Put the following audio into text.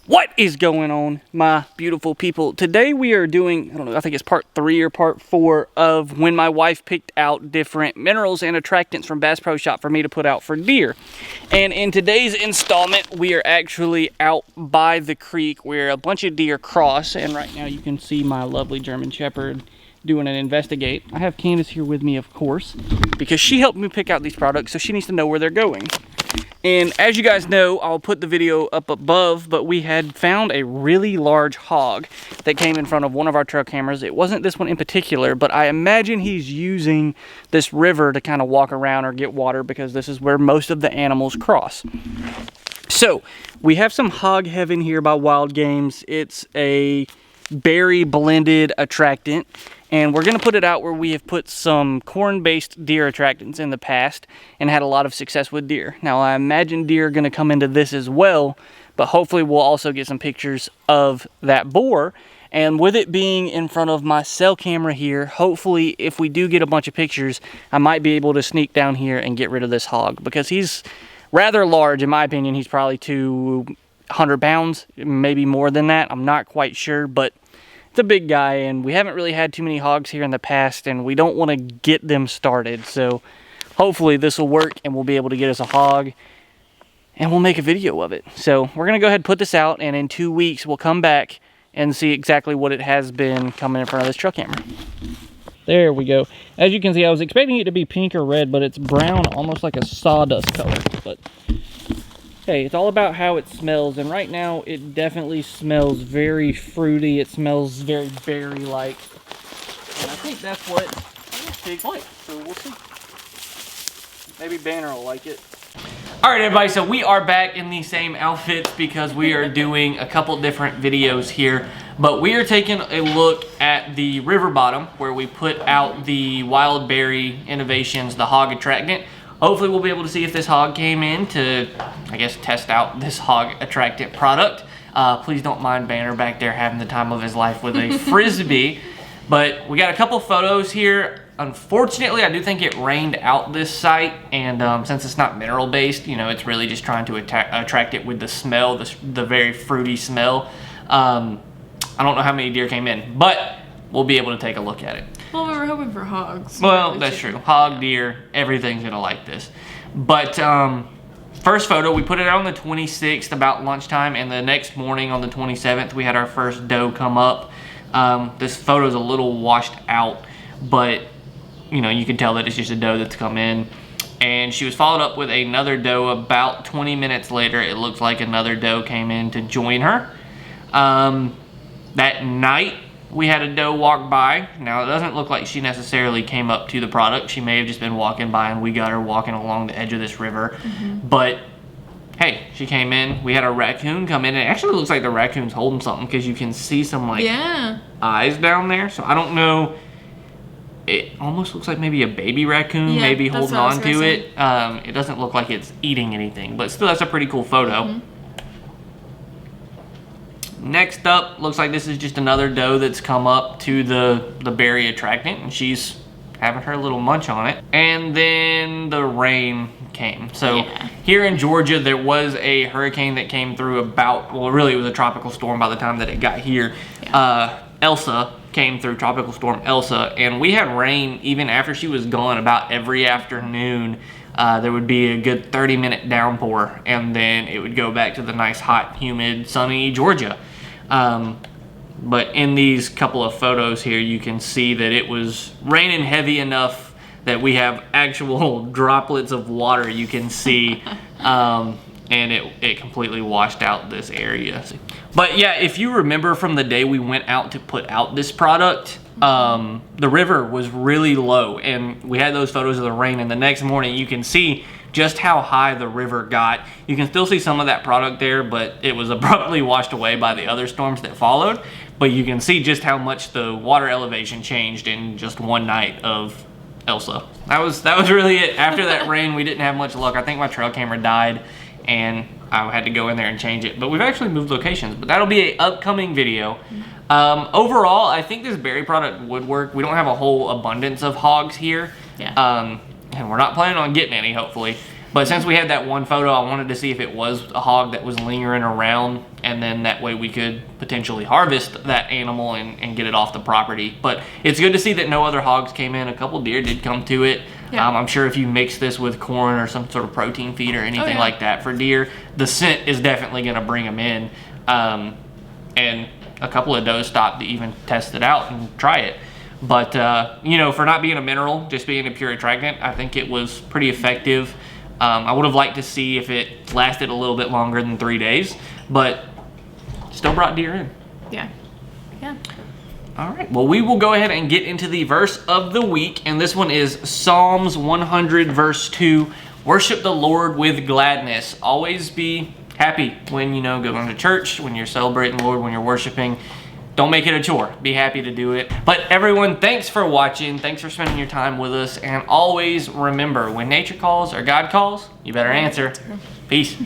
What is going on, my beautiful people? Today we are doing, I don't know, I think it's part 3 or part 4 of when my wife picked out different minerals and attractants from Bass Pro Shop for me to put out for deer. And in today's installment, we are actually out by the creek where a bunch of deer cross. And right now you can see my lovely German Shepherd doing an investigate. I have Candace here with me, of course, because she helped me pick out these products, so she needs to know where they're going. And as you guys know, I'll put the video up above, but we had found a really large hog that came in front of one of our trail cameras. It wasn't this one in particular, but I imagine he's using this river to kind of walk around or get water because this is where most of the animals cross. So we have some hog heaven here by Wild Games. It's a berry blended attractant, and we're going to put it out where we have put some corn-based deer attractants in the past and had a lot of success with deer. Now I imagine deer are going to come into this as well, but hopefully we'll also get some pictures of that boar. And with it being in front of my cell camera here, hopefully if we do get a bunch of pictures, I might be able to sneak down here and get rid of this hog, because he's rather large. In my opinion, he's probably 200 pounds, maybe more than that. I'm not quite sure, but it's a big guy, and we haven't really had too many hogs here in the past, and we don't want to get them started. So hopefully this will work and we'll be able to get us a hog and we'll make a video of it. So we're going to go ahead and put this out, and in 2 weeks we'll come back and see exactly what it has been coming in front of this trail camera. There we go. As you can see, I was expecting it to be pink or red, but it's brown, almost like a sawdust color. But hey, it's all about how it smells, and right now it definitely smells very fruity. It smells very berry-like, and I think that's what pigs like, so we'll see. Maybe Banner will like it. Alright everybody, so we are back in the same outfits because we are doing a couple different videos here, but we are taking a look at the river bottom where we put out the Wild Berry Innovations, the hog attractant. Hopefully we'll be able to see if this hog came in to, I guess, test out this hog attractant product. Please don't mind Banner back there having the time of his life with a Frisbee. But we got a couple photos here. Unfortunately, I do think it rained out this site, and since it's not mineral based, you know, it's really just trying to attract it with the smell, the very fruity smell. I don't know how many deer came in, but we'll be able to take a look at it. Well, we were hoping for hogs. Well, that's true. Hog, deer, everything's gonna like this. But first photo, we put it out on the 26th about lunchtime, and the next morning on the 27th, we had our first doe come up. This photo's a little washed out, but you know, you can tell that it's just a doe that's come in. And she was followed up with another doe about 20 minutes later. It looks like another doe came in to join her. That night, we had a doe walk by. Now, it doesn't look like she necessarily came up to the product. She may have just been walking by, and we got her walking along the edge of this river. But hey, she came in. We had a raccoon come in. It actually looks like the raccoon's holding something, because you can see some like eyes down there. So I don't know. It almost looks like maybe a baby raccoon, maybe holding on to it. It doesn't look like it's eating anything, but still, that's a pretty cool photo. Next up, looks like this is just another doe that's come up to the berry attractant, and she's having her little munch on it. And then the rain came. So here in Georgia, there was a hurricane that came through about, well, really it was a tropical storm by the time that it got here. Elsa came through, Tropical Storm Elsa, and we had rain even after she was gone. About every afternoon, there would be a good 30-minute downpour, and then it would go back to the nice, hot, humid, sunny Georgia. But in these couple of photos here, you can see that it was raining heavy enough that we have actual droplets of water you can see, and it completely washed out this area. But yeah, if you remember from the day we went out to put out this product, the river was really low, and we had those photos of the rain, and the next morning you can see just how high the river got. You can still see some of that product there, but it was abruptly washed away by the other storms that followed. But you can see just how much the water elevation changed in just one night of Elsa. That was really it. After that rain, we didn't have much luck. I think my trail camera died, and I had to go in there and change it. But we've actually moved locations, but that'll be an upcoming video. Overall, I think this berry product would work. We don't have a whole abundance of hogs here. And we're not planning on getting any, hopefully. But since we had that one photo, I wanted to see if it was a hog that was lingering around, and then that way we could potentially harvest that animal and get it off the property. But it's good to see that no other hogs came in. A couple deer did come to it. Yeah. I'm sure if you mix this with corn or some sort of protein feed or anything like that for deer, the scent is definitely going to bring them in. And a couple of does stopped to even test it out and try it. But, you know, for not being a mineral, just being a pure attractant, I think it was pretty effective. I would have liked to see if it lasted a little bit longer than 3 days, but still brought deer in. Yeah. Yeah. All right, well, we will go ahead and get into the verse of the week, and this one is Psalms 100, verse 2. Worship the Lord with gladness. Always be happy when, you know, going to church, when you're celebrating the Lord, when you're worshiping. Don't make it a chore. Be happy to do it. But everyone, thanks for watching. Thanks for spending your time with us. And always remember, when nature calls or God calls, you better answer. Peace.